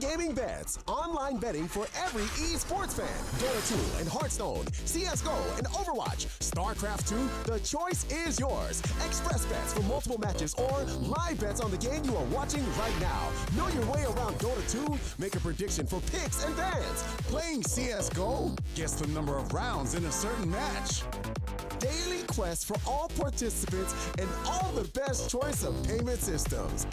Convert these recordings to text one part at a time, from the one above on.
gaming bets, online betting for every esports fan. Dota 2 and Hearthstone, CSGO and Overwatch, StarCraft 2, the choice is yours. Express bets for multiple matches or live bets on the game you are watching right now. Know your way around Dota 2? Make a prediction for picks and bans. Playing CSGO? Guess the number of rounds in a certain match. Daily quests for all participants and all the best choice of payment systems.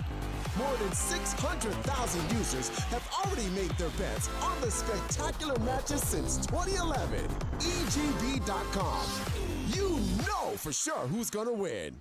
More than 600,000 users have already made their bets on the spectacular matches since 2011. EGB.com. You know for sure who's gonna win.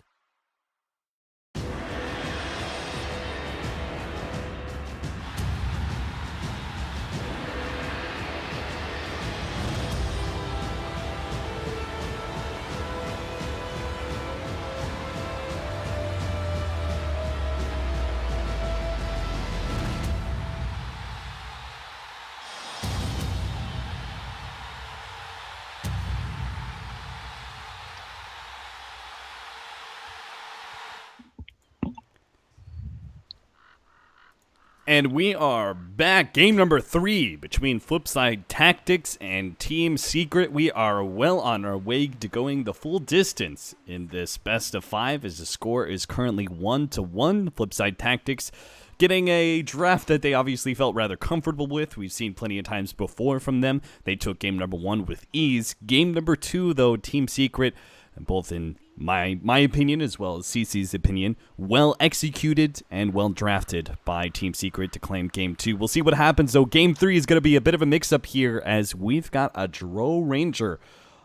And we are back. Game number 3 between FlipSid3 and Team Secret. We are well on our way to going the full distance in this best of 5 as the score is currently 1-1. FlipSid3 getting a draft that they obviously felt rather comfortable with. We've seen plenty of times before from them. They took game number 1 with ease. Game number 2, though, Team Secret, both in my opinion as well as CC's opinion, well executed and well drafted by Team Secret to claim game 2. We'll see what happens, though. Game 3 is going to be a bit of a mix-up here as we've got a Dro Ranger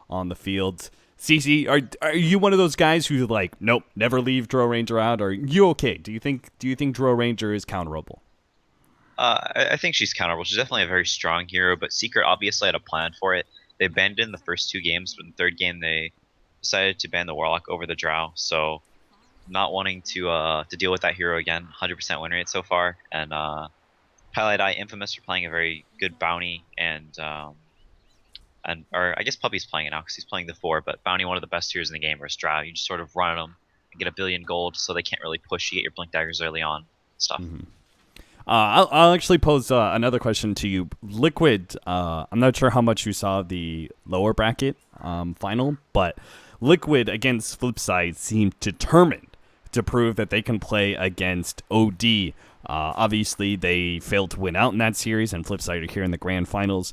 on the field. CC, are you one of those guys who like, nope, never leave Dro Ranger out? Or are you okay? Do you think Dro Ranger is counterable? I think she's counterable. She's definitely a very strong hero, but Secret obviously had a plan for it. They banned it in the first 2 games, but in the 3rd game they decided to ban the Warlock over the Drow, so not wanting to deal with that hero again. 100% win rate so far, and Highlight Eye Infamous are playing a very good Bounty, or I guess Puppy's playing it now because he's playing the 4, but Bounty, one of the best heroes in the game, versus Drow. You just sort of run at them and get a billion gold, so they can't really push. You get your Blink Daggers early on, stuff. Mm-hmm. I'll actually pose another question to you. Liquid, I'm not sure how much you saw the lower bracket final, but Liquid against FlipSid seemed determined to prove that they can play against OD. Obviously, they failed to win out in that series, and FlipSid are here in the grand finals.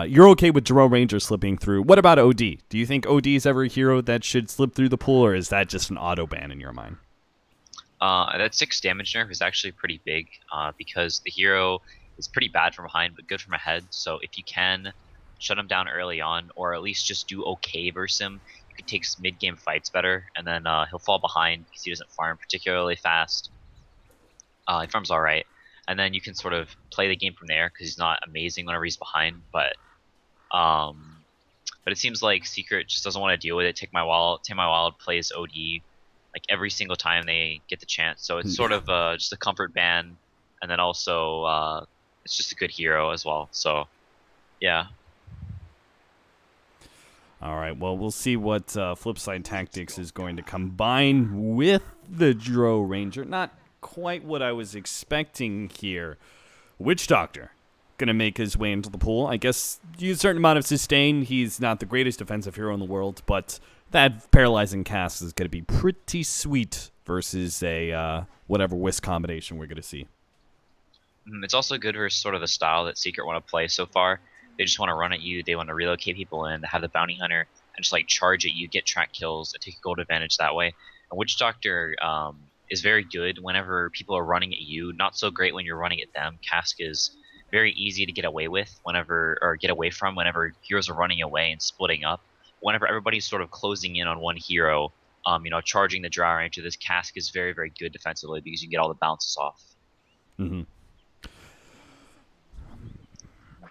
You're okay with Dro Ranger slipping through. What about OD? Do you think OD is ever a hero that should slip through the pool, or is that just an auto ban in your mind? That 6 damage nerf is actually pretty big because the hero is pretty bad from behind but good from ahead. So if you can shut him down early on, or at least just do okay versus him, you can take mid-game fights better, and then he'll fall behind because he doesn't farm particularly fast. He farms alright, and then you can sort of play the game from there because he's not amazing whenever he's behind. But it seems like Secret just doesn't want to deal with it. Take My Wild plays OD like every single time they get the chance, so it's sort of just a comfort ban, and then also it's just a good hero as well. So yeah. All right, well, we'll see what FlipSid3 is going to combine with the Dro Ranger. Not quite what I was expecting here. Witch Doctor going to make his way into the pool. I guess use a certain amount of sustain. He's not the greatest defensive hero in the world, but that paralyzing cast is going to be pretty sweet versus a whatever Wisp combination we're going to see. It's also good versus sort of the style that Secret want to play so far. They just want to run at you. They want to relocate people in, have the bounty hunter, and just like charge at you, get track kills, and take a gold advantage that way. And Witch Doctor is very good whenever people are running at you. Not so great when you're running at them. Cask is very easy to get away with whenever heroes are running away and splitting up. Whenever everybody's sort of closing in on one hero, charging the Drow Ranger, this Cask is very, very good defensively because you can get all the bounces off. Mm-hmm.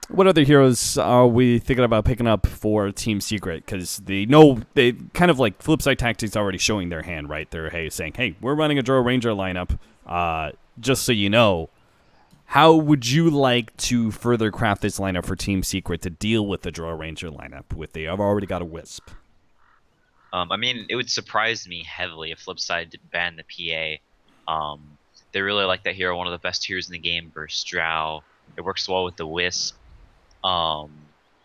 What other heroes are we thinking about picking up for Team Secret? Because they kind of like FlipSid3 already showing their hand, right? They're saying, hey, we're running a Dro Ranger lineup. Just so you know, how would you like to further craft this lineup for Team Secret to deal with the Dro Ranger lineup? They have already got a Wisp. It would surprise me heavily if FlipSid didn't ban the PA. They really like that hero, one of the best heroes in the game versus Drow. It works well with the Wisp. Um,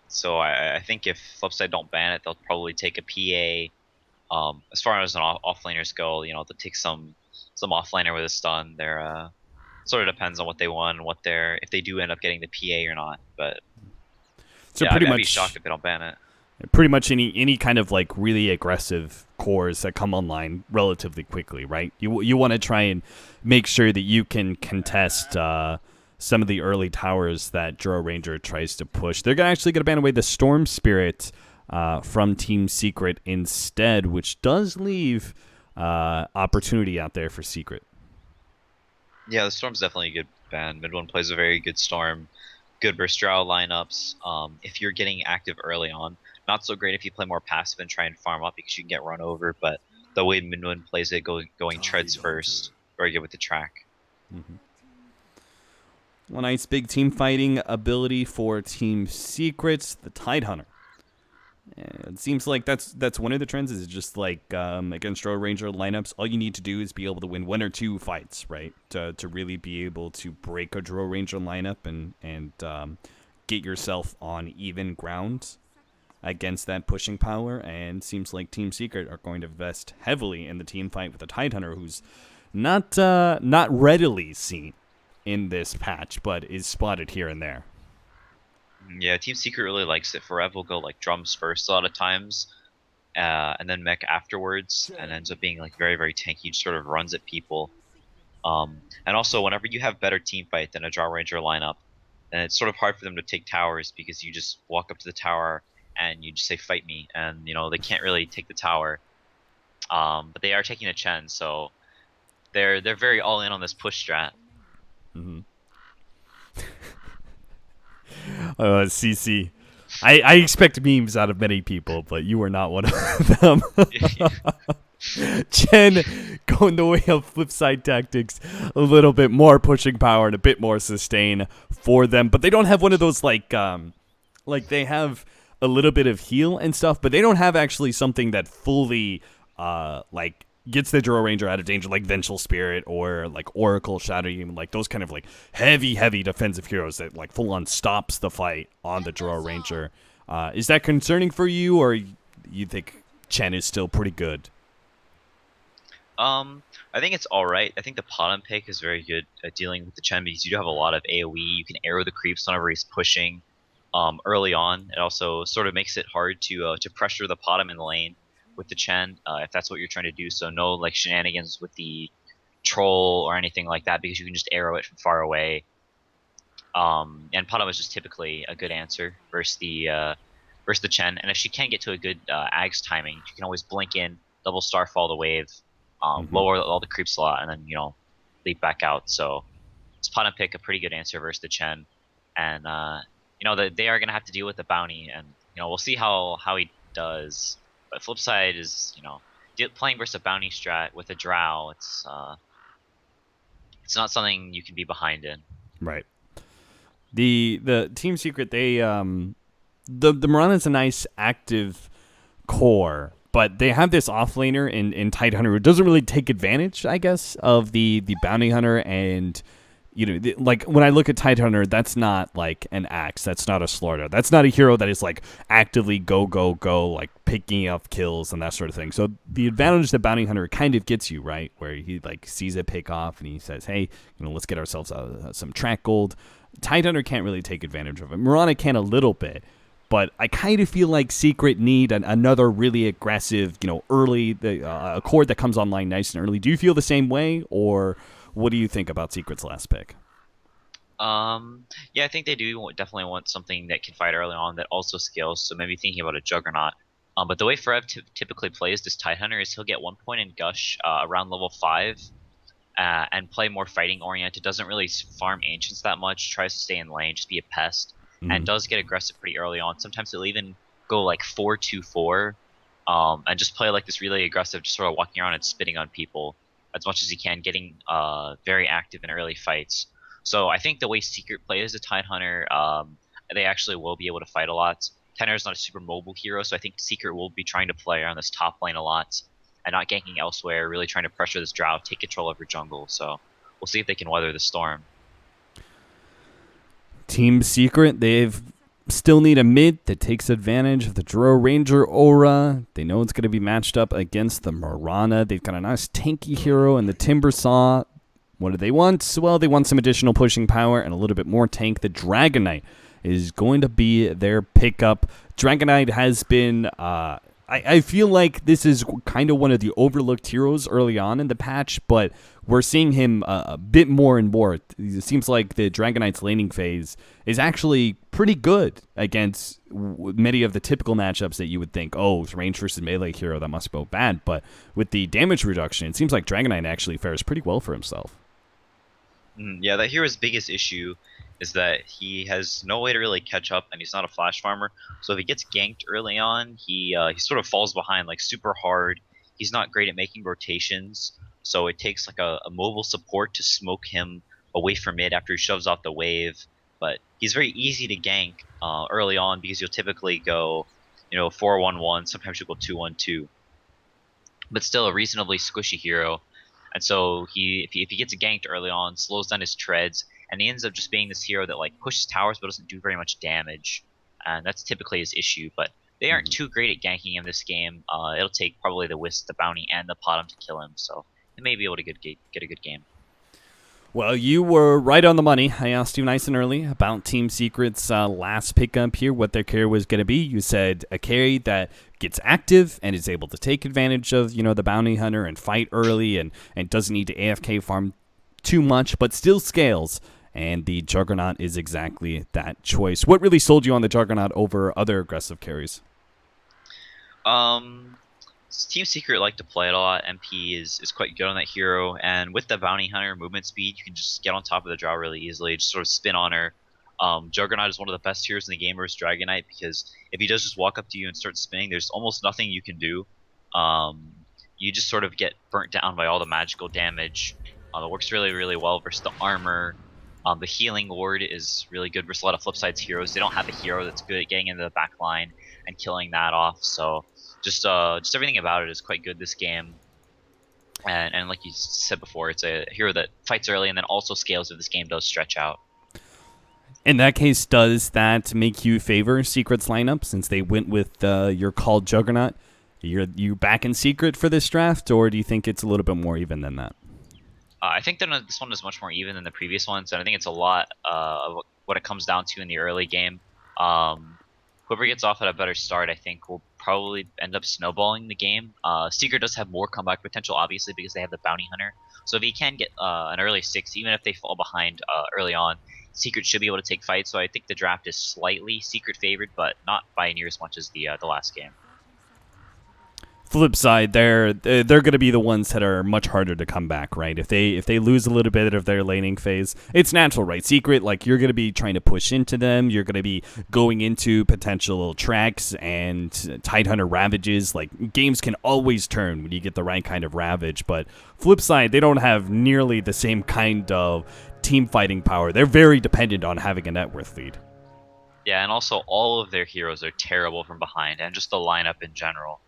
so I think if FlipSid don't ban it, they'll probably take a PA. As far as an offlaners go, they'll take some offlaner with a stun. They're sort of depends on what they want and what they're if they do end up getting the PA or not. But So yeah, pretty I'd be shocked much if they don't ban it. any kind of like really aggressive cores that come online relatively quickly, right? You want to try and make sure that you can contest some of the early towers that Draw Ranger tries to push. They're actually going to ban away the Storm Spirit from Team Secret instead, which does leave opportunity out there for Secret. Yeah, the Storm's definitely a good ban. Mid one plays a very good Storm, good burst drow lineups. If you're getting active early on, not so great if you play more passive and try and farm up because you can get run over. But the way Mid one plays it, going treads first, very good with the track. Mm-hmm. One nice big team fighting ability for Team Secrets, the Tidehunter. It seems like that's one of the trends. Is just like against Draw Ranger lineups, all you need to do is be able to win 1 or 2 fights, right? To really be able to break a Draw Ranger lineup and get yourself on even ground against that pushing power. And seems like Team Secret are going to invest heavily in the team fight with the Tidehunter, who's not readily seen in this patch, but is spotted here and there. Yeah, Team Secret really likes it. Forev will go like drums first a lot of times, and then mech afterwards, and ends up being like very, very tanky. Just sort of runs at people. And also, whenever you have better team fight than a Draw Ranger lineup, then it's sort of hard for them to take towers because you just walk up to the tower and you just say fight me, and they can't really take the tower. But they are taking a Chen, so they're very all in on this push strat. Mm-hmm. CC. I expect memes out of many people, but you are not one of them. Chen going the way of FlipSid tactics, a little bit more pushing power and a bit more sustain for them, but they don't have one of those like they have a little bit of heal and stuff, but they don't have actually something that fully like gets the Draw Ranger out of danger, like Vengeful Spirit or like Oracle Shadow Demon, like those kind of like heavy defensive heroes that like full on stops the fight on the Draw Ranger. Is that concerning for you, or you think Chen is still pretty good? I think it's alright. I think the bottom pick is very good at dealing with the Chen because you do have a lot of AoE. You can arrow the creeps whenever he's pushing early on. It also sort of makes it hard to pressure the bottom in the lane with the Chen, if that's what you're trying to do. So no like shenanigans with the troll or anything like that because you can just arrow it from far away. And Pada is just typically a good answer versus the Chen. And if she can get to a good Ags timing, you can always blink in, double starfall the wave, lower all the creeps a lot, and then leap back out. So it's Pada pick a pretty good answer versus the Chen. And they are gonna have to deal with the bounty, and we'll see how he does. But FlipSid is, playing versus a bounty strat with a drow. It's not something you can be behind in. Right. The Team Secret, they the Mirana's a nice active core, but they have this offlaner in Tidehunter who doesn't really take advantage, I guess, of the bounty hunter. And like when I look at Tidehunter, that's not like an axe, that's not a slaughter, that's not a hero that is like actively go like picking up kills and that sort of thing. So the advantage that bounty hunter kind of gets you, right, where he like sees it pick off and he says, hey, let's get ourselves some track gold. Tidehunter can't really take advantage of it. Mirana can a little bit, but I kind of feel like Secret need another really aggressive, early a core that comes online nice and early. Do you feel the same way, or what do you think about Secret's last pick? Yeah, I think they do definitely want something that can fight early on that also scales. So maybe thinking about a Juggernaut. But the way Forev typically plays this Tidehunter is he'll get 1 point in Gush around level 5, and play more fighting oriented. Doesn't really farm Ancients that much. Tries to stay in lane, just be a pest, and does get aggressive pretty early on. Sometimes he'll even go like 4-2-4, and just play like this really aggressive, just sort of walking around and spitting on people as much as he can, getting very active in early fights. So I think the way Secret plays the Tidehunter, they actually will be able to fight a lot. Tidehunter is not a super mobile hero, so I think Secret will be trying to play on this top lane a lot and not ganking elsewhere, really trying to pressure this Drow, take control of your jungle. So we'll see if they can weather the storm. Team Secret, they've still need a mid that takes advantage of the Drow Ranger aura. They know it's going to be matched up against the Mirana. They've got a nice tanky hero in the Timbersaw. What do they want? Well, they want some additional pushing power and a little bit more tank. The Dragonite is going to be their pickup. Dragonite has been... I feel like this is kind of one of the overlooked heroes early on in the patch, but we're seeing him a bit more and more. It seems like the Dragonite's laning phase is actually pretty good against many of the typical matchups that you would think, oh, it's range versus melee hero, that must go bad. But with the damage reduction, it seems like Dragonite actually fares pretty well for himself. Yeah, that hero's biggest issue is that he has no way to really catch up, and he's not a flash farmer. So if he gets ganked early on, he sort of falls behind like super hard. He's not great at making rotations, so it takes like a mobile support to smoke him away from mid after he shoves off the wave. But he's very easy to gank early on because you'll typically go, 4-1-1. Sometimes you'll go 2-1-2. But still a reasonably squishy hero. And so if he gets ganked early on, slows down his treads, and he ends up just being this hero that like pushes towers but doesn't do very much damage, and that's typically his issue. But they aren't too great at ganking him this game. It'll take probably the Wisp, the Bounty, and the Potom to kill him, so they may be able to get a good game. Well, you were right on the money. I asked you nice and early about Team Secret's last pickup here, what their carry was going to be. You said a carry that gets active and is able to take advantage of, the bounty hunter and fight early and doesn't need to AFK farm too much, but still scales. And the Juggernaut is exactly that choice. What really sold you on the Juggernaut over other aggressive carries? Team Secret like to play it a lot. MP is quite good on that hero, and with the Bounty Hunter movement speed, you can just get on top of the Drow really easily, just sort of spin on her. Juggernaut is one of the best heroes in the game versus Dragonite, because if he does just walk up to you and start spinning, there's almost nothing you can do. You just sort of get burnt down by all the magical damage. It works really, really well versus the armor. The Healing Ward is really good versus a lot of FlipSide's heroes. They don't have a hero that's good at getting into the back line and killing that off, so just everything about it is quite good this game. And like you said before, it's a hero that fights early and then also scales if this game does stretch out. In that case, does that make you favor Secret's lineup since they went with your called Juggernaut? You back in Secret for this draft, or do you think it's a little bit more even than that? I think that this one is much more even than the previous ones, and I think it's a lot of what it comes down to in the early game. Whoever gets off at a better start, I think, will probably end up snowballing the game. Secret does have more comeback potential, obviously, because they have the Bounty Hunter. So if he can get an early 6, even if they fall behind early on, Secret should be able to take fights. So I think the draft is slightly Secret favored, but not by near as much as the last game. Flip side, they're going to be the ones that are much harder to come back, right? If they lose a little bit of their laning phase, it's natural, right? Secret, like, you're going to be trying to push into them. You're going to be going into potential tracks and Tidehunter ravages. Like, games can always turn when you get the right kind of ravage. But flip side, they don't have nearly the same kind of team fighting power. They're very dependent on having a net worth lead. Yeah, and also all of their heroes are terrible from behind, and just the lineup in general.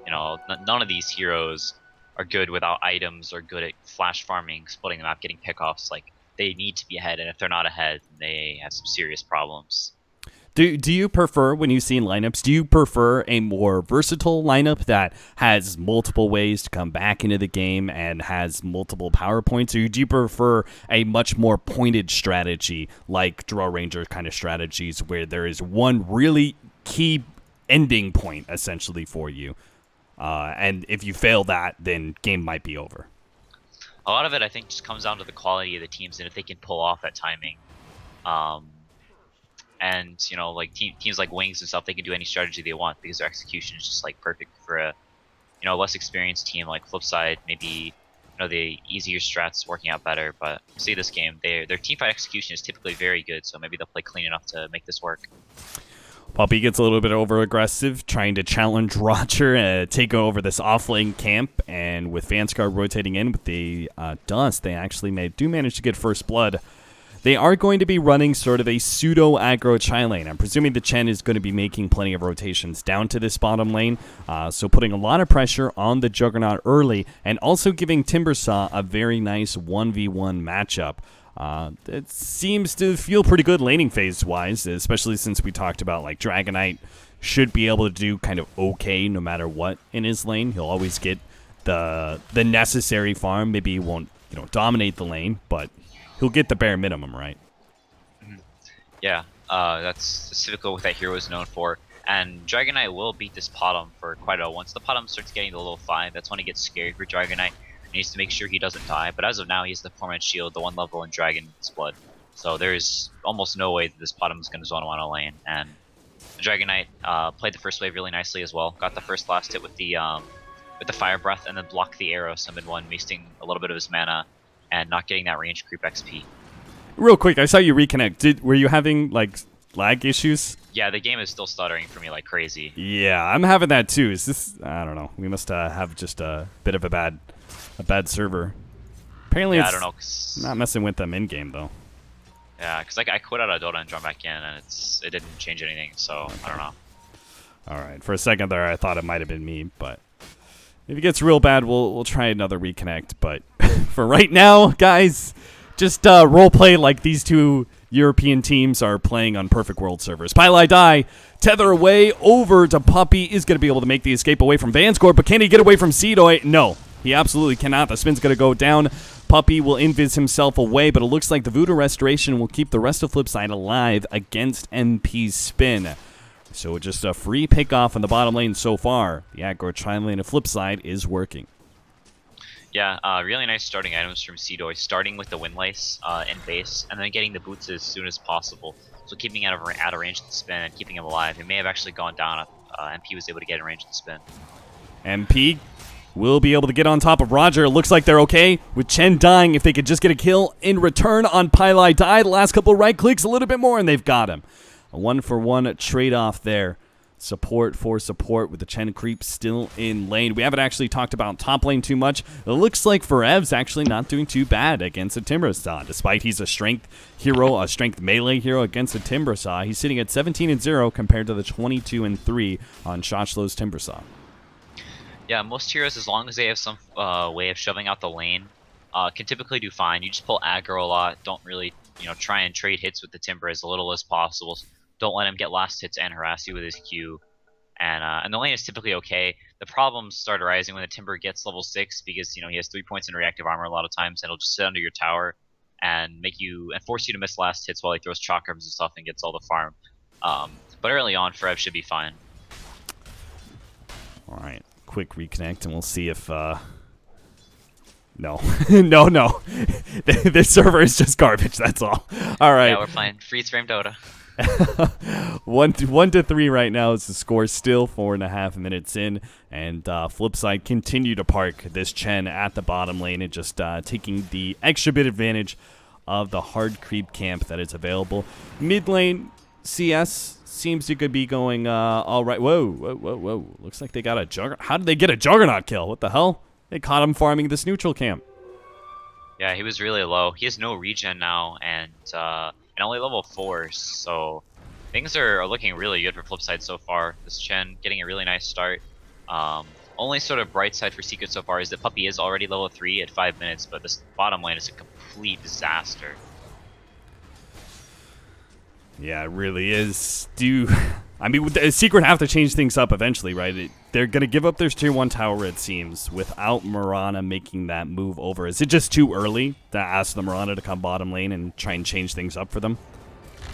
None of these heroes are good without items or good at flash farming, splitting them up, getting pickoffs. Like, they need to be ahead, and if they're not ahead, they have some serious problems. Do you prefer, when you see lineups, do you prefer a more versatile lineup that has multiple ways to come back into the game and has multiple power points, or do you prefer a much more pointed strategy like Drow Ranger kind of strategies where there is one really key ending point essentially for you? And if you fail that, then game might be over. A lot of it, I think, just comes down to the quality of the teams and if they can pull off that timing. And like teams like Wings and stuff, they can do any strategy they want because their execution is just like perfect for a less experienced team like Flipside. Maybe the easier strats working out better. But see this game, their teamfight execution is typically very good, so maybe they'll play clean enough to make this work. Puppy gets a little bit over-aggressive, trying to challenge Roger, take over this off-lane camp, and with Vanscar rotating in with the Dust, they actually do manage to get first blood. They are going to be running sort of a pseudo-aggro Chai lane. I'm presuming the Chen is going to be making plenty of rotations down to this bottom lane, so putting a lot of pressure on the Juggernaut early, and also giving Timbersaw a very nice 1v1 matchup. It seems to feel pretty good laning phase-wise, especially since we talked about like Dragonite should be able to do kind of okay no matter what in his lane. He'll always get the necessary farm. Maybe he won't, dominate the lane, but he'll get the bare minimum, right? Yeah, that's typical what that hero is known for. And Dragonite will beat this bottom for quite a while. Once the bottom starts getting the level 5, that's when it gets scary for Dragonite. He needs to make sure he doesn't die. But as of now, he has the Permanent Shield, the 1 level in Dragon's Blood. So there's almost no way that this bottom is going to zone 1 a lane. And Dragonite played the first wave really nicely as well. Got the first last hit with the Fire Breath, and then blocked the arrow, so mid-1, wasting a little bit of his mana and not getting that range creep XP. Real quick, I saw you reconnect. Were you having like lag issues? Yeah, the game is still stuttering for me like crazy. Yeah, I'm having that too. Is this? I don't know. We must have just a bit of a bad server. Apparently, yeah, it's I don't know. Not messing with them in game though. Yeah, because like I quit out of Dota and joined back in, and it didn't change anything. So I don't know. All right, for a second there, I thought it might have been me, but if it gets real bad, we'll try another reconnect. But for right now, guys, just role play like these two European teams are playing on Perfect World servers. Pylai Die, tether away over to Puppey, is going to be able to make the escape away from Vanscore, but can he get away from Seedoy? No, he absolutely cannot. The spin's going to go down. Puppey will invis himself away, but it looks like the Voodoo Restoration will keep the rest of FlipSid alive against MP's spin. So just a free pick off in the bottom lane so far. The aggro tri-lane of FlipSid is working. Yeah, really nice starting items from Seedoy, starting with the Windlace in base, and then getting the boots as soon as possible. So keeping out of range of the spin and keeping him alive. It may have actually gone down if MP was able to get in range of the spin. MP will be able to get on top of Roger. Looks like they're okay with Chen dying. If they could just get a kill in return on Pylai Die, the last couple right clicks, a little bit more, and they've got him. A 1-for-1 trade-off there. Support for support with the Chen creep still in lane. We haven't actually talked about top lane too much. It looks like Forev's actually not doing too bad against a Timbersaw. Despite he's a strength hero, a strength melee hero against a Timbersaw, he's sitting at 17-0 compared to the 22-3 on Shoslow's Timbersaw. Yeah, most heroes, as long as they have some way of shoving out the lane, can typically do fine. You just pull aggro a lot. Don't really, try and trade hits with the Timber as little as possible. Don't let him get last hits and harass you with his Q. And the lane is typically okay. The problems start arising when the Timber gets level 6 because he has 3 points in reactive armor a lot of times, and he'll just sit under your tower and force you to miss last hits while he throws chalk arms and stuff and gets all the farm. But early on, Forev should be fine. All right, quick reconnect, and we'll see if. No, no. This server is just garbage. That's all. All right. Yeah, we're playing freeze frame Dota. 1-3 right now is the score, still 4.5 minutes in, and FlipSid continue to park this Chen at the bottom lane and just taking the extra bit advantage of the hard creep camp that is available. Mid lane CS seems to be going all right. Whoa. Looks like they got a Juggernaut. How did they get a Juggernaut kill? What the hell? They caught him farming this neutral camp. Yeah, he was really low. He has no regen now, and only level 4, so things are looking really good for FlipSid so far. This Chen getting a really nice start. Only sort of bright side for Secret so far is that Puppey is already level 3 at 5 minutes, but this bottom lane is a complete disaster. Yeah, it really is. The Secret have to change things up eventually, right? They're going to give up their tier 1 tower, it seems, without Mirana making that move over. Is it just too early to ask the Mirana to come bottom lane and try and change things up for them?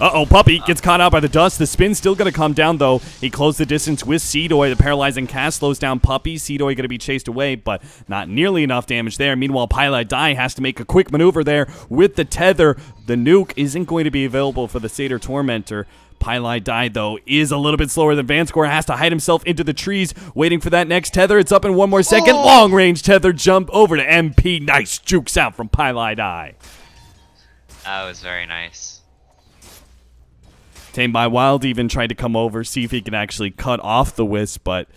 Uh-oh, Puppey gets caught out by the dust. The spin's still going to come down, though. He closed the distance with Seedoy. The paralyzing cast slows down Puppey. Seedoy going to be chased away, but not nearly enough damage there. Meanwhile, Pylai Die has to make a quick maneuver there with the tether. The nuke isn't going to be available for the Satyr Tormentor. Pylai Die, though, is a little bit slower than Vanscore. Has to hide himself into the trees, waiting for that next tether. It's up in 1 more second. Long-range tether jump over to MP. Nice jukes out from Pylai Die. That was very nice. Tamed by Wild even tried to come over, see if he can actually cut off the Wisp, but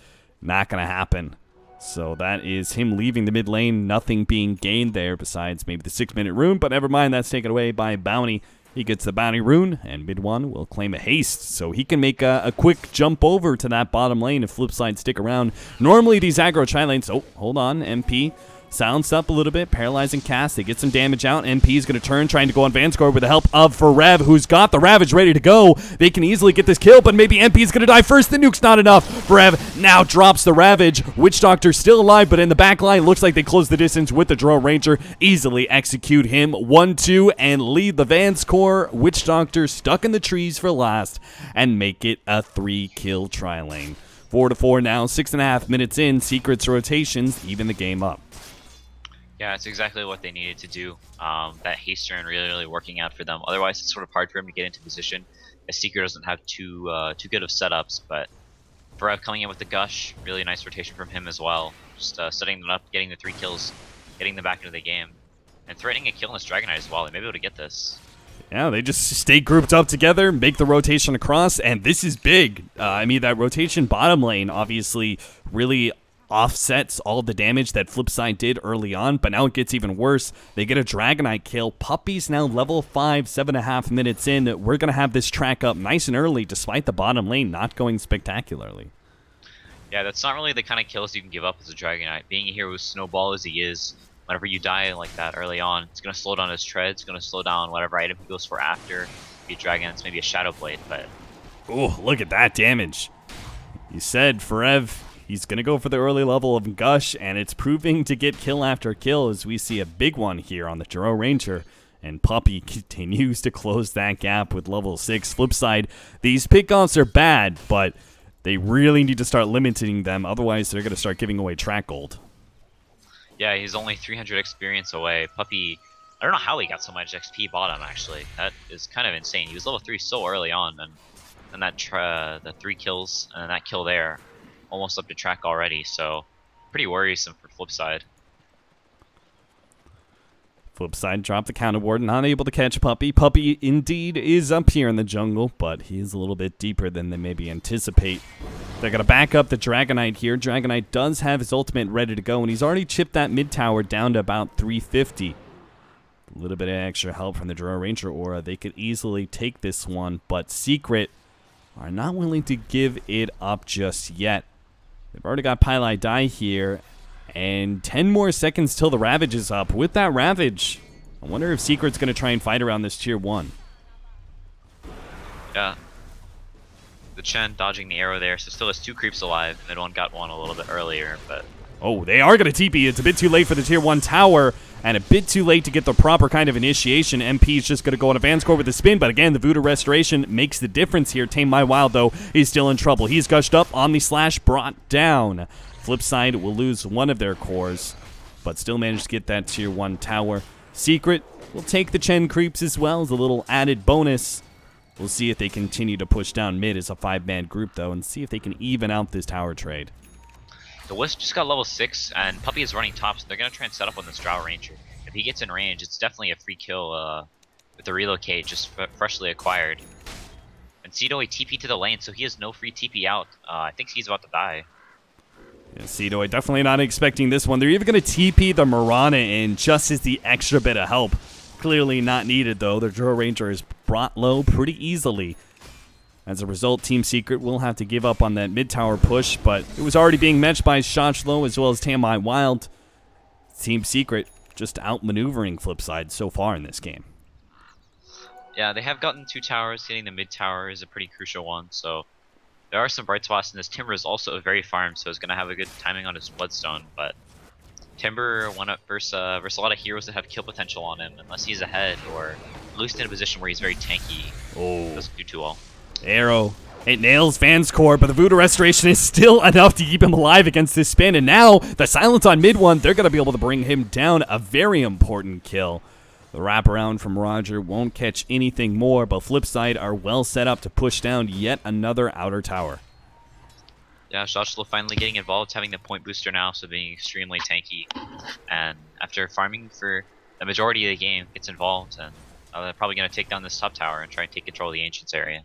not going to happen. So that is him leaving the mid lane, nothing being gained there besides maybe the 6-minute rune, but never mind, that's taken away by Bounty. He gets the Bounty rune, and mid 1 will claim a haste, so he can make a quick jump over to that bottom lane if FlipSid stick around. Normally these aggro tri lanes, oh, hold on, MP Silence up a little bit, paralyzing cast. They get some damage out. MP is going to turn, trying to go on Vanscore with the help of Forev, who's got the Ravage ready to go. They can easily get this kill, but maybe MP is going to die first. The nuke's not enough. Forev now drops the Ravage. Witch Doctor still alive, but in the back line, looks like they close the distance with the Drone Ranger. Easily execute him 1-2 and lead the Vanscore. Witch Doctor stuck in the trees for last and make it a 3-kill tri lane. 4-4 now, 6.5 minutes in. Secret's rotations even the game up. Yeah, it's exactly what they needed to do. That haste turn really working out for them. Otherwise, it's sort of hard for him to get into position. As Secret doesn't have too good of setups, but Forev coming in with the Gush, really nice rotation from him as well. Just setting them up, getting the 3 kills, getting them back into the game, and threatening a kill in this Dragonite as well. They may be able to get this. Yeah, they just stay grouped up together, make the rotation across, and this is big. I mean, that rotation bottom lane obviously really offsets all the damage that FlipSid did early on, but now it gets even worse. They get a Dragonite kill. Puppy's now level 5, 7.5 minutes in. We're going to have this track up nice and early, despite the bottom lane not going spectacularly. Yeah, that's not really the kind of kills you can give up as a Dragonite. Being a hero who snowball as he is, whenever you die like that early on, it's going to slow down his tread, it's going to slow down whatever item he goes for after. Maybe a Dragon, it's maybe a Shadow Blade, but... Oh, look at that damage. You said Forev, he's going to go for the early level of Gush, and it's proving to get kill after kill as we see a big one here on the Drone Ranger. And Puppy continues to close that gap with level 6. FlipSid, these pickoffs are bad, but they really need to start limiting them. Otherwise, they're going to start giving away track gold. Yeah, he's only 300 experience away. Puppy, I don't know how he got so much XP bottom, actually. That is kind of insane. He was level 3 so early on, and that the 3 kills and that kill there, almost up to track already, so pretty worrisome for FlipSid. FlipSid dropped the counter ward, not able to catch Puppy. Puppy indeed is up here in the jungle, but he is a little bit deeper than they maybe anticipate. They're going to back up the Dragonite here. Dragonite does have his ultimate ready to go, and he's already chipped that mid tower down to about 350. A little bit of extra help from the Drone Ranger aura. They could easily take this one, but Secret are not willing to give it up just yet. They've already got Pylai Die here, and 10 more seconds till the Ravage is up. With that Ravage, I wonder if Secret's going to try and fight around this tier 1. Yeah. The Chen dodging the arrow there, so still has 2 creeps alive. Mid one got one a little bit earlier, but... Oh, they are going to TP. It's a bit too late for the tier 1 tower, and a bit too late to get the proper kind of initiation. MP is just going to go on a Vanscore with the spin, but again, the Voodoo Restoration makes the difference here. Tame My Wild, though, is still in trouble. He's gushed up, on the slash brought down. FlipSid will lose one of their cores, but still managed to get that tier 1 tower. Secret will take the Chen creeps as well as a little added bonus. We'll see if they continue to push down mid as a 5-man group, though, and see if they can even out this tower trade. The Wisp just got level 6, and Puppy is running top, so they're going to try and set up on this Drow Ranger. If he gets in range, it's definitely a free kill with the relocate, just freshly acquired. And Cedo TP to the lane, so he has no free TP out. I think he's about to die. Yeah, Cedo definitely not expecting this one. They're even going to TP the Mirana in just as the extra bit of help. Clearly not needed, though. The Drone Ranger is brought low pretty easily. As a result, Team Secret will have to give up on that mid-tower push, but it was already being matched by Shochlo as well as Tame My Wild. Team Secret just outmaneuvering FlipSid so far in this game. Yeah, they have gotten 2 towers. Hitting the mid-tower is a pretty crucial one, so there are some bright spots in this. Timber is also a very farm, so he's going to have a good timing on his Bloodstone, but Timber went up versus a lot of heroes that have kill potential on him, unless he's ahead or at least in a position where he's very tanky. Oh, doesn't do too well. Arrow. It nails Vanscore, but the Voodoo Restoration is still enough to keep him alive against this spin. And now, the silence on mid one, they're going to be able to bring him down. A very important kill. The wraparound from Roger won't catch anything more, but FlipSid are well set up to push down yet another outer tower. Yeah, Shochlo finally getting involved, having the point booster now, so being extremely tanky. And after farming for the majority of the game, gets involved, and they're probably going to take down this top tower and try and take control of the Ancients area.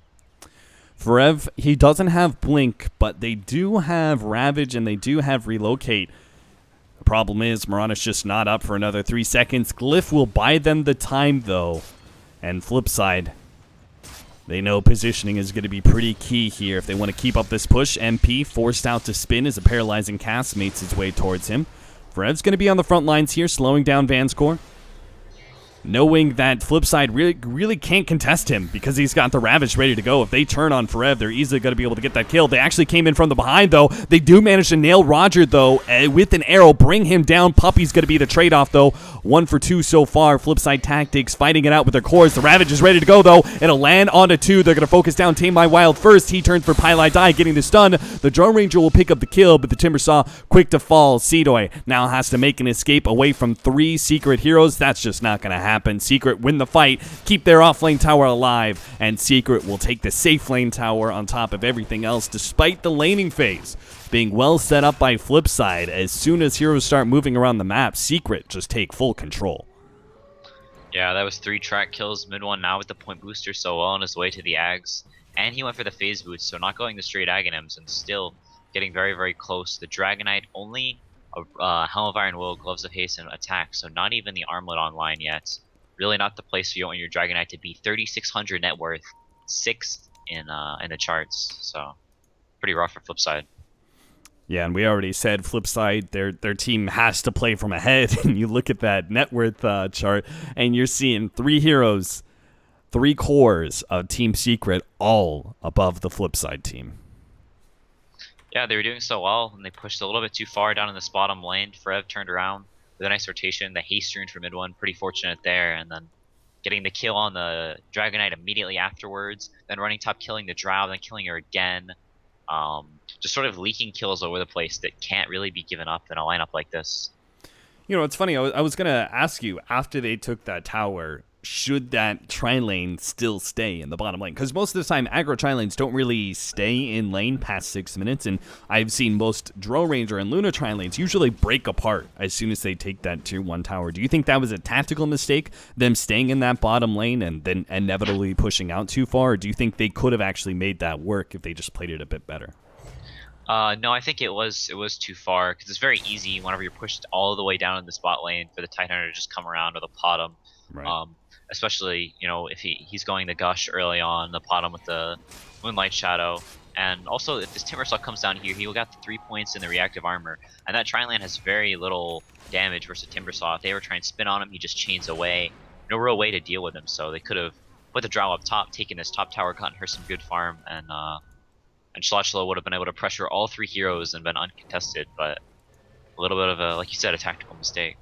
Forev, he doesn't have Blink, but they do have Ravage and they do have Relocate. The problem is, Mirana's just not up for another 3 seconds. Glyph will buy them the time, though. And FlipSid, they know positioning is going to be pretty key here if they want to keep up this push. MP, forced out to spin as a paralyzing cast, makes his way towards him. Frev's going to be on the front lines here, slowing down Vanscore. Knowing that FlipSid really can't contest him because he's got the Ravage ready to go. If they turn on Forev, they're easily going to be able to get that kill. They actually came in from the behind, though. They do manage to nail Roger, though, with an arrow, bring him down. Puppy's going to be the trade-off, though. 1 for 2 so far. FlipSid3 fighting it out with their cores. The Ravage is ready to go, though. It'll land onto 2. They're going to focus down Tame My Wild first. He turns for Pylai Die, getting the stun. The Drone Ranger will pick up the kill, but the Timbersaw quick to fall. Seedoy now has to make an escape away from 3 Secret heroes. That's just not going to happen. Secret win the fight, keep their off-lane tower alive, and Secret will take the safe lane tower on top of everything else, despite the laning phase being well set up by FlipSid. As soon as heroes start moving around the map, Secret just take full control. Yeah, that was 3 track kills. Mid one now with the point booster so well on his way to the Ags. And he went for the phase boost, so not going the straight Aghanims and still getting very, very close. The Dragonite only Helm of Iron Will, Gloves of Haste, and Attack, so not even the Armlet online yet. Really not the place you want your Dragonite to be. 3,600 net worth, 6th in the charts, so pretty rough for FlipSid. Yeah, and we already said FlipSid, their team has to play from ahead. And you look at that net worth chart, and you're seeing 3 heroes, 3 cores of Team Secret, all above the FlipSid team. Yeah, they were doing so well, and they pushed a little bit too far down in this bottom lane. Frev turned around with a nice rotation. The haste rune for mid one, pretty fortunate there, and then getting the kill on the Dragonite immediately afterwards. Then running top, killing the Drow, then killing her again. Just sort of leaking kills over the place that can't really be given up in a lineup like this. You know, it's funny. I was gonna ask you after they took that tower, should that tri-lane still stay in the bottom lane? Because most of the time, aggro tri-lanes don't really stay in lane past 6 minutes, and I've seen most Drone Ranger and Luna tri-lanes usually break apart as soon as they take that tier 1 tower. Do you think that was a tactical mistake, them staying in that bottom lane and then inevitably pushing out too far, or do you think they could have actually made that work if they just played it a bit better? No, I think it was too far, because it's very easy whenever you're pushed all the way down in the spot lane for the Titanhunter to just come around or the Potom. Right. Especially, you know, if he's going the Gush early on, the Potom with the Moonlight Shadow. And also, if this Timbersaw comes down here, he will get the 3 points in the reactive armor. And that Tri-Lane has very little damage versus Timbersaw. If they ever try and spin on him, he just chains away. No real way to deal with him, so they could have put the Drow up top, taken this top tower, gotten her some good farm, and Schlotchlo would have been able to pressure all 3 heroes and been uncontested, but a little bit of a, like you said, a tactical mistake.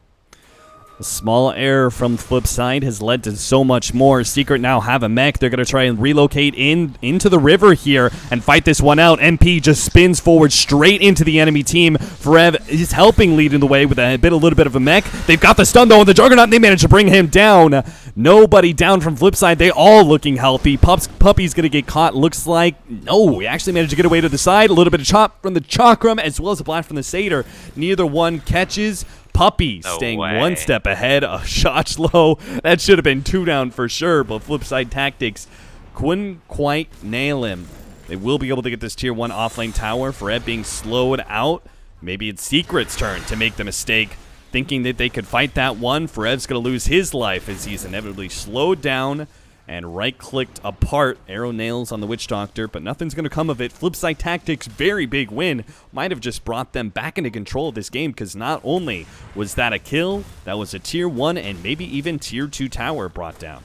A small error from FlipSid has led to so much more. Secret now have a mech. They're going to try and relocate into the river here and fight this one out. MP just spins forward straight into the enemy team. Forev is helping, leading the way with a little bit of a mech. They've got the stun, though, on the Juggernaut. They manage to bring him down. Nobody down from FlipSid. They all looking healthy. Puppy's going to get caught, looks like. No, he actually managed to get away to the side. A little bit of chop from the Chakram as well as a blast from the Satyr. Neither one catches. Puppy staying one step ahead of Schlotchlo. That should have been 2 down for sure, but FlipSid3 couldn't quite nail him. They will be able to get this tier 1 offlane tower. Forev being slowed out. Maybe it's Secret's turn to make the mistake, thinking that they could fight that one. Forev's going to lose his life as he's inevitably slowed down and right-clicked apart. Arrow nails on the Witch Doctor, but nothing's going to come of it. FlipSid3's very big win might have just brought them back into control of this game, because not only was that a kill, that was a tier 1 and maybe even tier 2 tower brought down.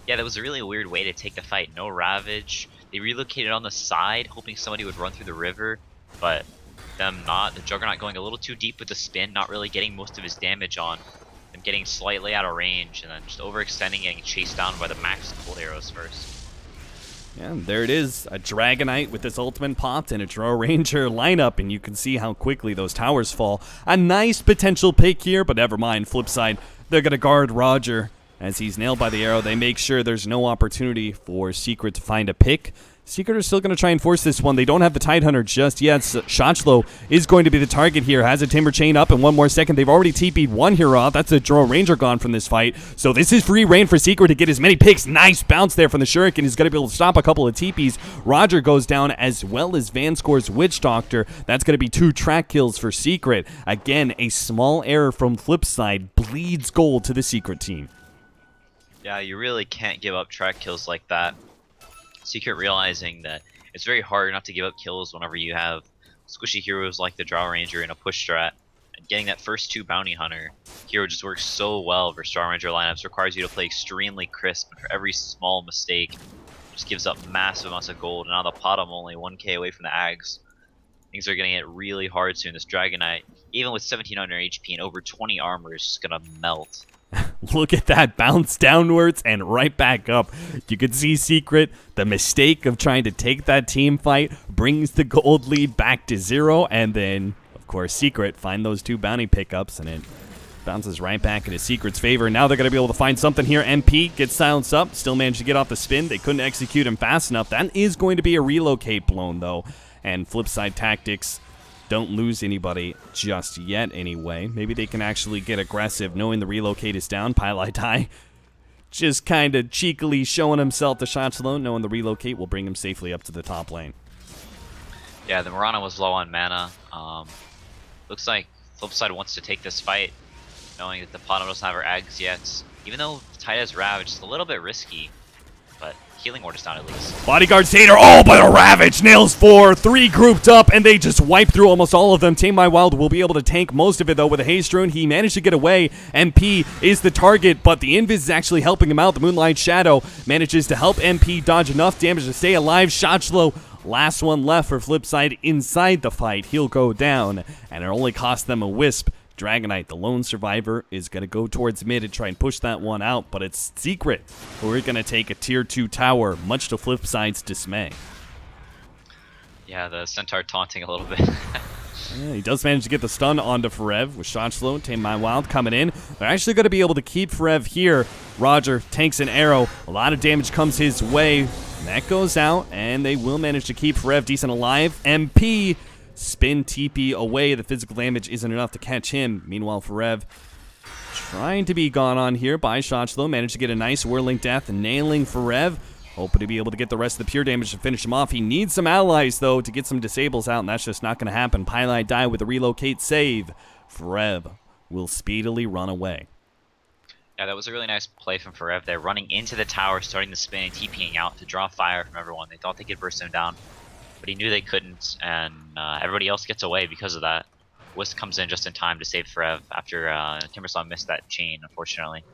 Yeah, that was a really weird way to take the fight. No Ravage. They relocated on the side, hoping somebody would run through the river, but them not. The Juggernaut going a little too deep with the spin, not really getting most of his damage on. Them getting slightly out of range, and then just overextending, getting chased down by the max cold arrows first. Yeah, and there it is, a Dragonite with this ultimate popped and a Drone Ranger lineup, and you can see how quickly those towers fall. A nice potential pick here, but never mind. FlipSid, they're going to guard Roger. As he's nailed by the arrow, they make sure there's no opportunity for Secret to find a pick. Secret are still going to try and force this one. They don't have the Tidehunter just yet. Schlotchlo is going to be the target here. Has a Timber Chain up in 1 more second. They've already TP'd 1 hero off. That's a Drone Ranger gone from this fight. So this is free reign for Secret to get as many picks. Nice bounce there from the Shuriken. He's going to be able to stop a couple of TPs. Roger goes down as well as Vanscore's Witch Doctor. That's going to be 2 track kills for Secret. Again, a small error from FlipSid bleeds gold to the Secret team. Yeah, you really can't give up track kills like that. Secret realizing that it's very hard not to give up kills whenever you have squishy heroes like the Drow Ranger in a push strat, And getting that first 2 Bounty Hunter hero just works so well versus Star Ranger lineups. Requires you to play extremely crisp, and for every small mistake, just gives up massive amounts of gold. And now the bottom only 1k away from the Ags. Things are gonna get really hard soon. This Dragon Knight, even with 1700 HP and over 20 armor, is just gonna melt. Look at that bounce downwards and right back up. You can see Secret, the mistake of trying to take that team fight brings the gold lead back to 0, and then of course Secret find those 2 bounty pickups and it bounces right back into Secret's favor. Now they're going to be able to find something here. MP gets silenced up, still managed to get off the spin. They couldn't execute him fast enough. That is going to be a relocate blown though, and FlipSid Tactics don't lose anybody just yet anyway. Maybe they can actually get aggressive knowing the relocate is down. Pylai just kind of cheekily showing himself the shots alone, knowing the relocate will bring him safely up to the top lane. Yeah, the Mirana was low on mana. Looks like FlipSid wants to take this fight, knowing that the Pano doesn't have her eggs yet. Even though Tide has Ravage, it's a little bit risky, but healing order's down at least. Bodyguard Tater, oh, but a Ravage nails 4, 3 grouped up, and they just wipe through almost all of them. Tame My Wild will be able to tank most of it, though, with a Haste Rune. He managed to get away. MP is the target, but the Invis is actually helping him out. The Moonlight Shadow manages to help MP dodge enough damage to stay alive. Shochlo, last one left for FlipSid inside the fight. He'll go down, and it only cost them a Wisp. Dragon Knight, the lone survivor, is going to go towards mid and try and push that one out, but it's Secret who are going to take a tier 2 tower, much to FlipSid's dismay. Yeah, the Centaur taunting a little bit. Yeah, he does manage to get the stun onto Forev with Shochlo. Tame My Wild coming in. They're actually going to be able to keep Forev here. Roger tanks an arrow. A lot of damage comes his way. And that goes out, and they will manage to keep Forev decent alive. MP spin TP away. The physical damage isn't enough to catch him. Meanwhile, Forev trying to be gone on here by Shochlo. Managed to get a nice whirling death, nailing Forev. Hoping to be able to get the rest of the pure damage to finish him off. He needs some allies, though, to get some disables out, and that's just not going to happen. Pylai die with a relocate save. Forev will speedily run away. Yeah, that was a really nice play from Forev there, running into the tower, starting to spin and TPing out to draw fire from everyone. They thought they could burst him down, but he knew they couldn't, and everybody else gets away because of that. Wisp comes in just in time to save Forev after Timbersaw missed that chain, unfortunately.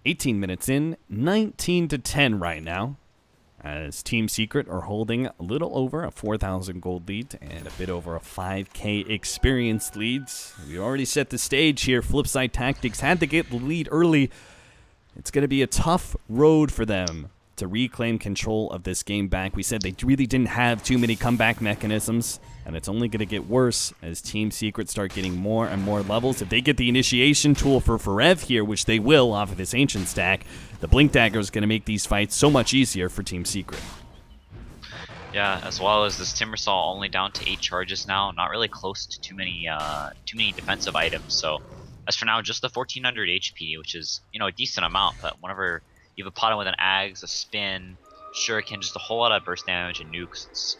18 minutes in, 19-10 right now, as Team Secret are holding a little over a 4,000 gold lead and a bit over a 5k experience leads. We already set the stage here. FlipSid Tactics had to get the lead early. It's going to be a tough road for them to reclaim control of this game back. We said they really didn't have too many comeback mechanisms, and it's only going to get worse as Team Secret start getting more and more levels. If they get the initiation tool for Forev here, which they will off of this ancient stack, the Blink Dagger is going to make these fights so much easier for Team Secret. Yeah, as well as this Timbersaw only down to 8 charges now, not really close to too many defensive items. So as for now, just the 1400 HP, which is, you know, a decent amount, but whenever you have a Potter with an Ags, a Spin, Shuriken, just a whole lot of burst damage and nukes.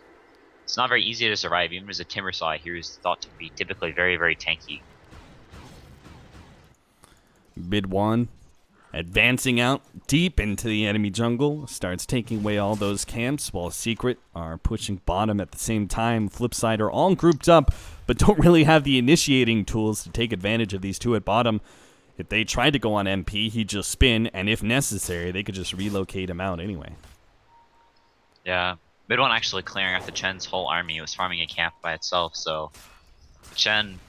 It's not very easy to survive, even as a Timbersaw here is thought to be typically very, very tanky. Mid one, advancing out deep into the enemy jungle, starts taking away all those camps, while Secret are pushing bottom at the same time. FlipSid are all grouped up, but don't really have the initiating tools to take advantage of these two at bottom. If they tried to go on MP, he'd just spin, and if necessary, they could just relocate him out anyway. Yeah, mid one actually clearing out the Chen's whole army. It was farming a camp by itself, so Chen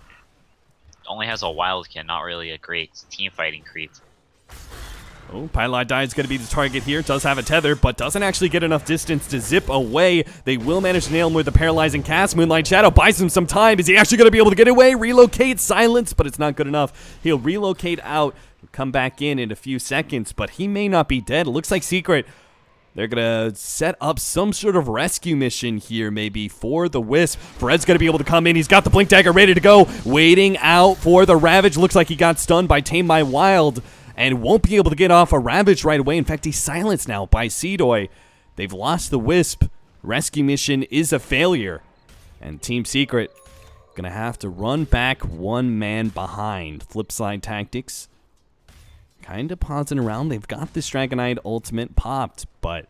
only has a Wildkin, not really a great team fighting creep. Oh, Pylai Die is going to be the target here. Does have a tether, but doesn't actually get enough distance to zip away. They will manage to nail him with the paralyzing cast. Moonlight Shadow buys him some time. Is he actually going to be able to get away? Relocate, silence, but it's not good enough. He'll relocate out, come back in a few seconds, but he may not be dead. It looks like Secret, they're going to set up some sort of rescue mission here, maybe, for the Wisp. Fred's going to be able to come in. He's got the Blink Dagger ready to go, waiting out for the Ravage. Looks like he got stunned by Tame My Wild, and won't be able to get off a Ravage right away. In fact, he's silenced now by Seedoy. They've lost the Wisp. Rescue mission is a failure. And Team Secret gonna have to run back one man behind. FlipSid Tactics kind of pausing around. They've got this Dragon Knight ultimate popped, but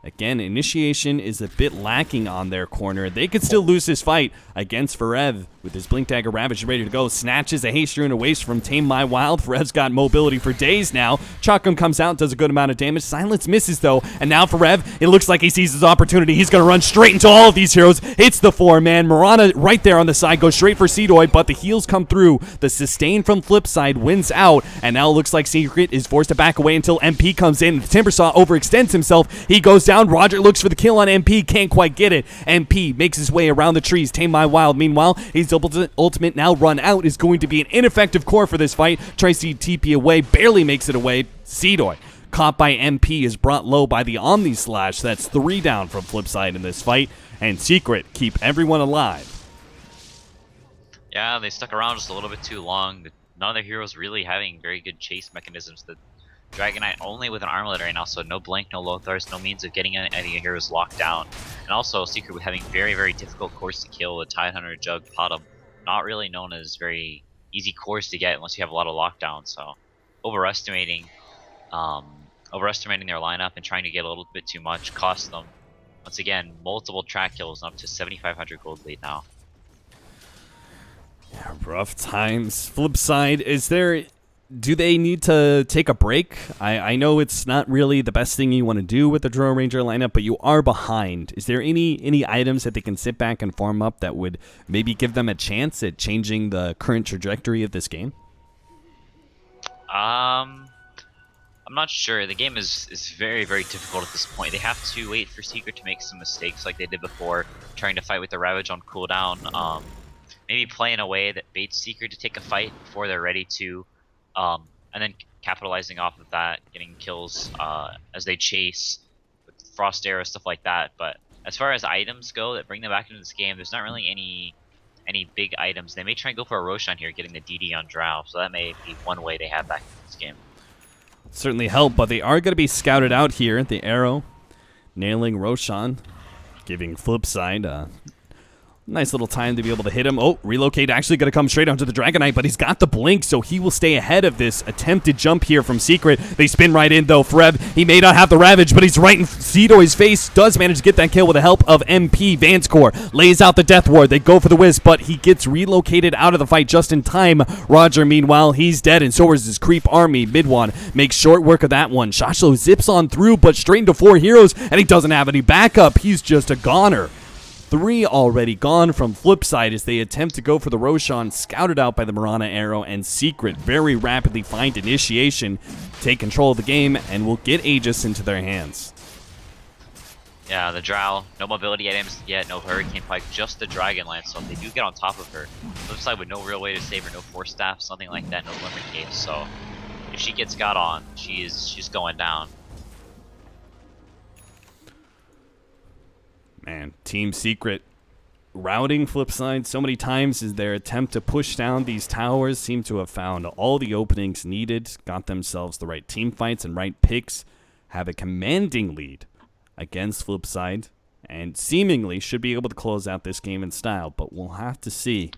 Again, initiation is a bit lacking on their corner. They could still lose this fight against Ferev with his Blink Dagger Ravage ready to go. Snatches a haste rune away from Tame My Wild. Ferev's got mobility for days now. Chakram comes out, does a good amount of damage. Silence misses though, and now Ferev, it looks like he sees his opportunity. He's going to run straight into all of these heroes. Hits the 4-man. Mirana right there on the side goes straight for Seedoy, but the heals come through. The sustain from FlipSid wins out, and now it looks like Secret is forced to back away until MP comes in. Timbersaw overextends himself. He goes down. Roger looks for the kill on MP, can't quite get it. MP makes his way around the trees. Tame My Wild, meanwhile, his ultimate now run out is going to be an ineffective core for this fight. Tries to TP away, barely makes it away. Seedoy, caught by MP, is brought low by the Omni Slash. That's 3 down from FlipSid in this fight, and Secret keep everyone alive. Yeah, they stuck around just a little bit too long. None of their heroes really having very good chase mechanisms. The Dragon Knight only with an armlet right now, so no Blink, no Lothars, no means of getting any heroes locked down. And also Secret with having very, very difficult cores to kill. The Tidehunter, Jug, Potom, not really known as very easy cores to get unless you have a lot of lockdown. So overestimating their lineup and trying to get a little bit too much cost them, once again, multiple track kills up to 7,500 gold lead now. Yeah, rough times. FlipSid, do they need to take a break? I know it's not really the best thing you want to do with the Drow Ranger lineup, but you are behind. Is there any items that they can sit back and farm up that would maybe give them a chance at changing the current trajectory of this game? I'm not sure. The game is very, very difficult at this point. They have to wait for Secret to make some mistakes like they did before, trying to fight with the Ravage on cooldown. Maybe play in a way that baits Secret to take a fight before they're ready to, and then capitalizing off of that, getting kills as they chase with Frost Arrow, stuff like that. But as far as items go that bring them back into this game, there's not really any big items. They may try and go for a Roshan here, getting the DD on Drow, so that may be one way they have back into this game. Certainly help, but they are going to be scouted out here. The arrow nailing Roshan, giving FlipSid a nice little time to be able to hit him. Oh, relocate actually going to come straight onto the Dragon Knight, but he's got the blink, so he will stay ahead of this attempted jump here from Secret. They spin right in, though. Ferev, he may not have the Ravage, but he's right in Seedoy's face. Does manage to get that kill with the help of MP. Vancecore lays out the Death Ward. They go for the Wisp, but he gets relocated out of the fight just in time. Roger, meanwhile, he's dead, and so is his creep army. Midwan makes short work of that one. Shashlo zips on through, but straight into 4 heroes, and he doesn't have any backup. He's just a goner. 3 already gone from FlipSid as they attempt to go for the Roshan, scouted out by the Mirana Arrow, and Secret very rapidly find initiation, take control of the game, and will get Aegis into their hands. Yeah, the Drow, no mobility items yet, no Hurricane Pike, just the Dragon Lance, so if they do get on top of her, FlipSid with no real way to save her, no Force Staff, something like that, no Limit Case, so if she gets got on, she's going down. Man, Team Secret routing FlipSid so many times as their attempt to push down these towers seem to have found all the openings needed, got themselves the right team fights and right picks, have a commanding lead against FlipSid, and seemingly should be able to close out this game in style, but we'll have to see.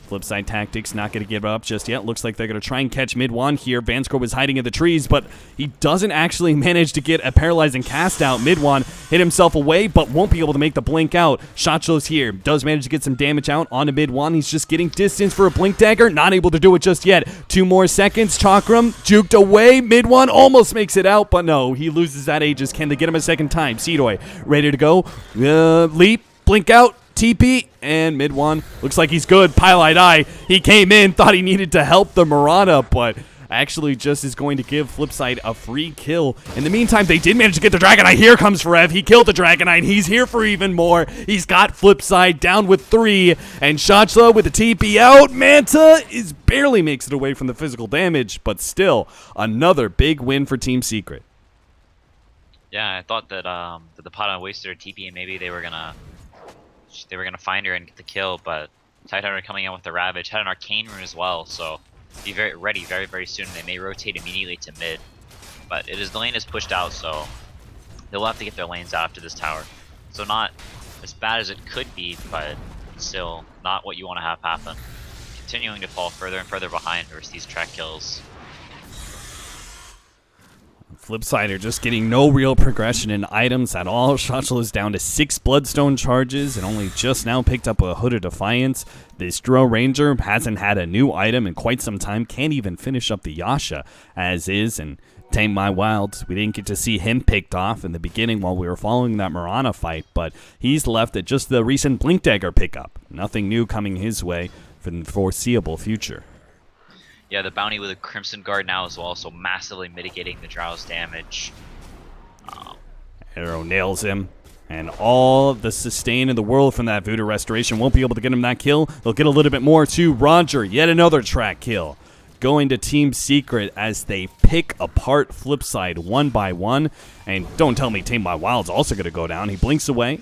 FlipSid Tactics not going to give up just yet. Looks like they're going to try and catch Midwan here. Vancecore was hiding in the trees, but he doesn't actually manage to get a paralyzing cast out. Midwan hit himself away, but won't be able to make the blink out. Shotshow's here. Does manage to get some damage out onto Midwan. He's just getting distance for a blink dagger. Not able to do it just yet. 2 more seconds. Chakram juked away. Midwan almost makes it out, but no. He loses that Aegis. Can they get him a second time? Seedoy ready to go. Leap. Blink out. TP, and Midwan looks like he's good. Pile-eyed eye. He came in, thought he needed to help the Mirana, but actually just is going to give FlipSid a free kill. In the meantime, they did manage to get the Dragon Knight. Here comes Ferev. He killed the Dragon Knight. He's here for even more. He's got FlipSid down with 3, and Shachla with the TP out. Manta barely makes it away from the physical damage, but still another big win for Team Secret. Yeah, I thought that the Pada wasted her TP and maybe they were gonna find her and get the kill, but Tidehunter coming in with the Ravage had an Arcane Rune as well, so be very ready very, very soon. They may rotate immediately to mid, but the lane is pushed out, so they'll have to get their lanes out after this tower. So not as bad as it could be, but still not what you want to have happen. Continuing to fall further and further behind versus these track kills. FlipSid are just getting no real progression in items at all. Shotchel is down to 6 Bloodstone charges and only just now picked up a Hood of Defiance. This Drow Ranger hasn't had a new item in quite some time, can't even finish up the Yasha as is, and Tame My Wild, we didn't get to see him picked off in the beginning while we were following that Mirana fight, but he's left at just the recent Blink Dagger pickup. Nothing new coming his way for the foreseeable future. Yeah, the bounty with a Crimson Guard now as well, so massively mitigating the Drow's damage. Arrow nails him, and all the sustain in the world from that Voodoo Restoration won't be able to get him that kill. They'll get a little bit more too. Roger, yet another track kill. Going to Team Secret as they pick apart FlipSid one by one. And don't tell me Tame My Wild's also going to go down. He blinks away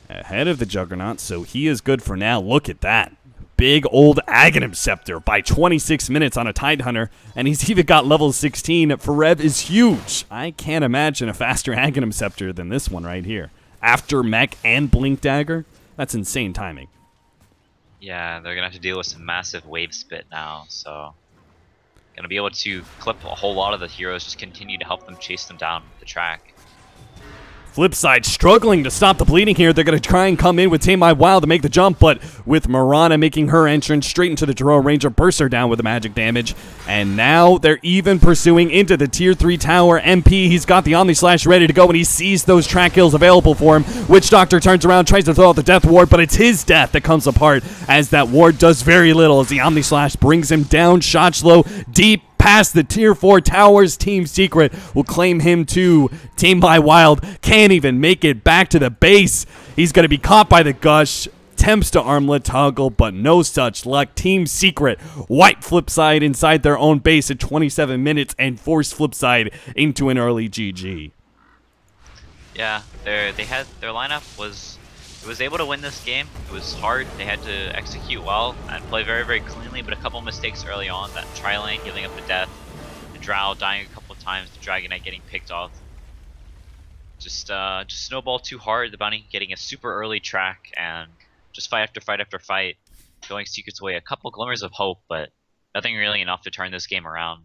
ahead of the Juggernaut, so he is good for now. Look at that. Big old Aghanim Scepter by 26 minutes on a Tidehunter, and he's even got level 16. Forev is huge. I can't imagine a faster Aghanim Scepter than this one right here. After Mech and Blink Dagger, that's insane timing. Yeah, they're gonna have to deal with some massive wave spit now, so gonna be able to clip a whole lot of the heroes, just continue to help them chase them down the track. FlipSid struggling to stop the bleeding here. They're going to try and come in with Tame My Wild to make the jump, but with Mirana making her entrance straight into the Drow Ranger, bursts her down with the magic damage. And now they're even pursuing into the Tier 3 tower. MP, he's got the Omni Slash ready to go, and he sees those track kills available for him. Witch Doctor turns around, tries to throw out the Death Ward, but it's his death that comes apart as that ward does very little as the Omni Slash brings him down. Shotchlow deep past the Tier 4 towers. Team Secret will claim him too. Tame My Wild can't even make it back to the base. He's going to be caught by the Gush. Attempts to armlet toggle, but no such luck. Team Secret wipe FlipSid inside their own base at 27 minutes and force FlipSid into an early GG. Yeah, their lineup was able to win this game. It was hard. They had to execute well and play very, very cleanly, but a couple mistakes early on. That Tri-Lane giving up the death, the Drow dying a couple of times, the Dragonite getting picked off. Just snowball too hard. The Bounty getting a super early track and just fight after fight after fight, going Secret's way. A couple glimmers of hope, but nothing really enough to turn this game around.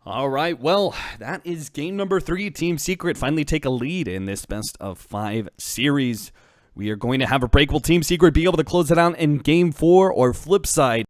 All right, well, that is game number 3. Team Secret finally take a lead in this best of 5 series. We are going to have a break. Will Team Secret be able to close it out in game 4, or FlipSid